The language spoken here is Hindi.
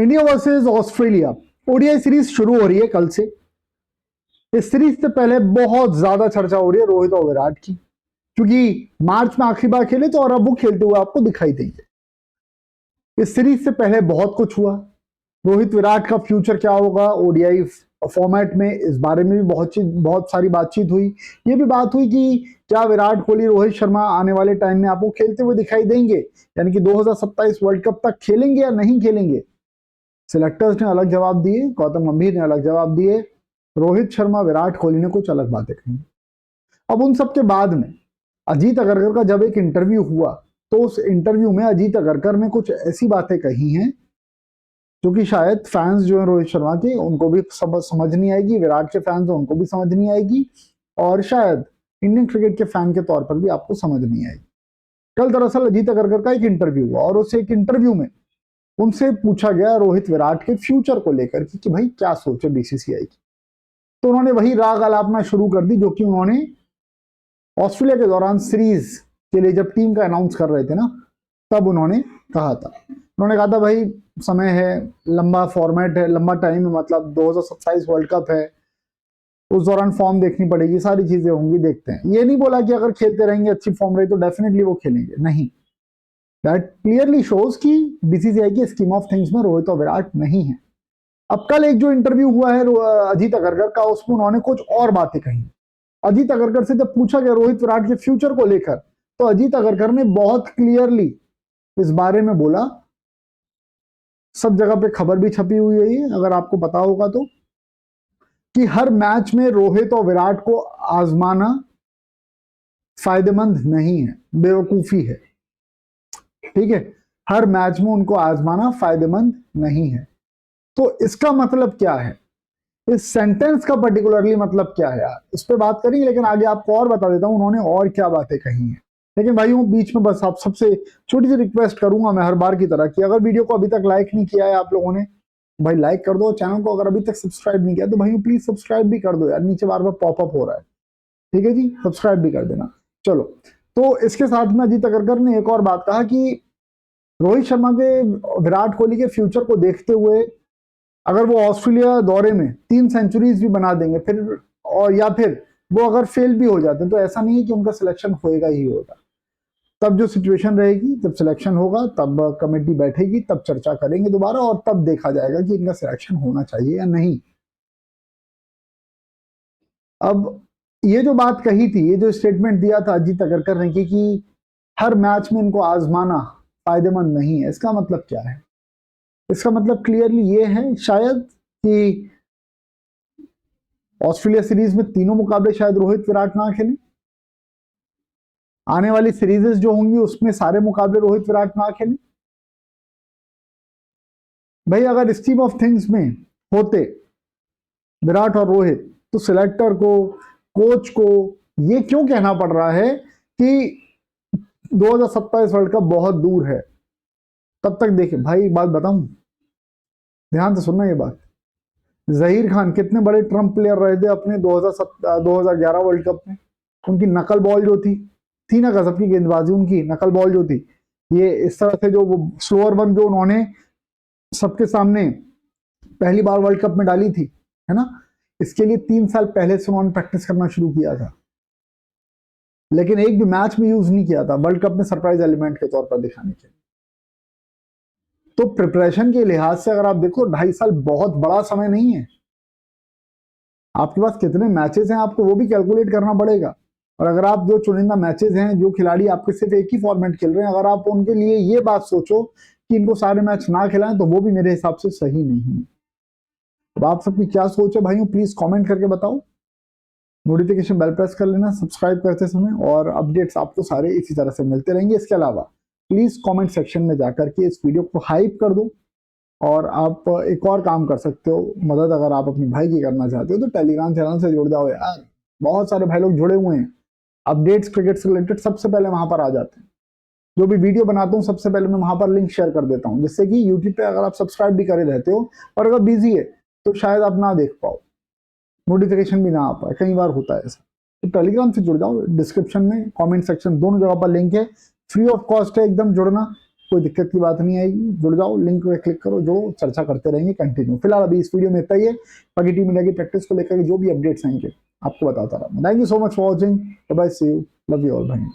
India versus Australia ODI series शुरू हो रही है कल से। इस सीरीज से पहले बहुत ज्यादा चर्चा हो रही है रोहित और विराट की, क्योंकि मार्च में आखिरी बार खेले तो और अब वो खेलते हुए आपको दिखाई देंगे। इस सीरीज से पहले बहुत कुछ हुआ। रोहित विराट का फ्यूचर क्या होगा ओडीआई फॉर्मेट में, इस बारे में भी बहुत सारी बातचीत हुई। ये भी बात हुई कि क्या विराट कोहली रोहित शर्मा आने वाले टाइम में आपको खेलते हुए दिखाई देंगे, यानी कि 2027 वर्ल्ड कप तक खेलेंगे या नहीं खेलेंगे। सिलेक्टर्स ने अलग जवाब दिए, गौतम गंभीर ने अलग जवाब दिए, रोहित शर्मा विराट कोहली ने कुछ अलग बातें कही। अब उन सब के बाद में अजीत अगरकर का जब एक इंटरव्यू हुआ तो उस इंटरव्यू में अजीत अगरकर ने कुछ ऐसी बातें कही हैं जो कि शायद फैंस जो है रोहित शर्मा के उनको भी समझ नहीं आएगी, विराट के फैंस उनको भी समझ नहीं आएगी, और शायद इंडियन क्रिकेट के फैन के तौर पर भी आपको समझ नहीं आएगी। कल दरअसल अजीत अगरकर का एक इंटरव्यू हुआ और उस एक इंटरव्यू में उनसे पूछा गया रोहित विराट के फ्यूचर को लेकर कि भाई क्या सोचे बीसीसीआई की। तो उन्होंने वही राग अलापना शुरू कर दी जो कि उन्होंने ऑस्ट्रेलिया के दौरान सीरीज के लिए जब टीम का अनाउंस कर रहे थे ना, तब उन्होंने कहा था। उन्होंने कहा था भाई समय है, लंबा फॉर्मेट है, लंबा टाइम है, मतलब 2027 वर्ल्ड कप है, उस दौरान फॉर्म देखनी पड़ेगी, सारी चीजें होंगी, देखते हैं। ये नहीं बोला कि अगर खेलते रहेंगे अच्छी फॉर्म रही तो डेफिनेटली वो खेलेंगे, नहीं। दैट क्लियरली शोज कि बीसीसीआई की स्कीम ऑफ थिंग्स में रोहित और विराट नहीं है। अब कल एक जो इंटरव्यू हुआ है अजीत अगरकर का, उसमें उन्होंने कुछ और बातें कही। अजीत अगरकर से जब पूछा गया रोहित विराट के फ्यूचर को लेकर, तो अजीत अगरकर ने बहुत क्लियरली इस बारे में बोला, सब जगह पे खबर भी छपी हुई है अगर आपको पता होगा तो, कि हर मैच में रोहित और विराट को आजमाना फायदेमंद नहीं है, बेवकूफी है। ठीक है, हर मैच में उनको आजमाना फायदेमंद नहीं है। तो इसका मतलब क्या है, इस सेंटेंस का पर्टिकुलरली मतलब क्या है यार, इस पे बात करेंगे, लेकिन आगे आपको और बता देता हूं उन्होंने और क्या बातें कही हैं। लेकिन भाइयों बीच में बस आप सबसे छोटी सी रिक्वेस्ट करूंगा मैं हर बार की तरह कि अगर वीडियो को अभी तक लाइक नहीं किया है आप लोगों ने, भाई लाइक कर दो। चैनल को अगर अभी तक सब्सक्राइब नहीं किया तो भाई प्लीज सब्सक्राइब भी कर दो यार, नीचे बार बार पॉपअप हो रहा है। ठीक है जी, सब्सक्राइब भी कर देना। चलो, तो इसके साथ में अजीत अगरकर ने एक और बात कहा कि रोहित शर्मा के विराट कोहली के फ्यूचर को देखते हुए अगर वो ऑस्ट्रेलिया दौरे में 3 सेंचुरीज भी बना देंगे फिर, और या फिर वो अगर फेल भी हो जाते हैं, तो ऐसा नहीं है कि उनका सिलेक्शन होएगा ही होगा। तब जो सिचुएशन रहेगी, जब सिलेक्शन होगा तब कमेटी बैठेगी, तब चर्चा करेंगे दोबारा और तब देखा जाएगा कि इनका सिलेक्शन होना चाहिए या नहीं। अब ये जो बात कही थी, ये जो स्टेटमेंट दिया था अजीत अगरकर ने कि हर मैच में इनको आजमाना फायदेमंद नहीं है, इसका मतलब क्या है? इसका मतलब क्लियरली ये है शायद कि ऑस्ट्रेलिया सीरीज में तीनों मुकाबले शायद रोहित विराट ना खेलें, आने वाली सीरीजेस जो होंगी उसमें सारे मुकाबले रोहित विराट ना खेलें। भाई अगर स्कीम ऑफ थिंग्स में होते विराट और रोहित, तो सिलेक्टर को, कोच को ये क्यों कहना पड़ रहा है कि 2027 वर्ल्ड कप बहुत दूर है, तब तक देखे। भाई बात बताऊं, ध्यान से सुनना ये बात, जहीर खान कितने बड़े ट्रम्प प्लेयर रहे थे अपने 2011 वर्ल्ड कप में। उनकी नकल बॉल जो थी ना, गजब की गेंदबाजी, उनकी नकल बॉल जो थी, ये इस तरह से जो स्लोअर वन जो उन्होंने सबके सामने पहली बार वर्ल्ड कप में डाली थी, है ना, इसके लिए 3 साल पहले से उन्होंने प्रैक्टिस करना शुरू किया था, लेकिन एक भी मैच में यूज नहीं किया था, वर्ल्ड कप में सरप्राइज एलिमेंट के तौर पर दिखाने के लिए। तो प्रिपरेशन के लिहाज से अगर आप देखो 2.5 साल बहुत बड़ा समय नहीं है। आपके पास कितने मैचेस हैं आपको वो भी कैलकुलेट करना पड़ेगा, और अगर आप जो चुनिंदा मैचेस हैं, जो खिलाड़ी आपके सिर्फ एक ही फॉर्मेट खेल रहे हैं, अगर आप उनके लिए ये बात सोचो कि इनको सारे मैच ना खिलाएं, तो वो भी मेरे हिसाब से सही नहीं है। अब आप सबकी क्या सोच है भाइयों, प्लीज कमेंट करके बताओ। नोटिफिकेशन बेल प्रेस कर लेना सब्सक्राइब करते समय, और अपडेट्स आपको सारे इसी तरह से मिलते रहेंगे। इसके अलावा प्लीज कमेंट सेक्शन में जाकर के इस वीडियो को हाइप कर दो, और आप एक और काम कर सकते हो, मदद अगर आप अपने भाई की करना चाहते हो तो टेलीग्राम चैनल से जुड़ जाओ यार, बहुत सारे भाई लोग जुड़े हुए हैं, अपडेट्स क्रिकेट से रिलेटेड सबसे पहले वहां पर आ जाते हैं। जो भी वीडियो बनाता हूँ सबसे पहले मैं वहां पर लिंक शेयर कर देता हूँ, जिससे कि यूट्यूब पे अगर आप सब्सक्राइब भी करे रहते हो और अगर बिजी है तो शायद आप ना देख पाओ, नोटिफिकेशन भी ना आ पाए, कई बार होता है ऐसा। तो टेलीग्राम से जुड़ जाओ, डिस्क्रिप्शन में कमेंट सेक्शन दोनों जगह पर लिंक है, फ्री ऑफ कॉस्ट है एकदम जुड़ना। कोई दिक्कत की बात नहीं आएगी, जुड़ जाओ, लिंक पे क्लिक करो, जो चर्चा करते रहेंगे कंटिन्यू। फिलहाल अभी इस वीडियो में इतना ही है, बाकी टीम इंडिया की प्रैक्टिस को लेकर जो भी अपडेट्स आएंगे आपको बताता रहा। Thank you so much for watching, bye, see you, love you all भाई।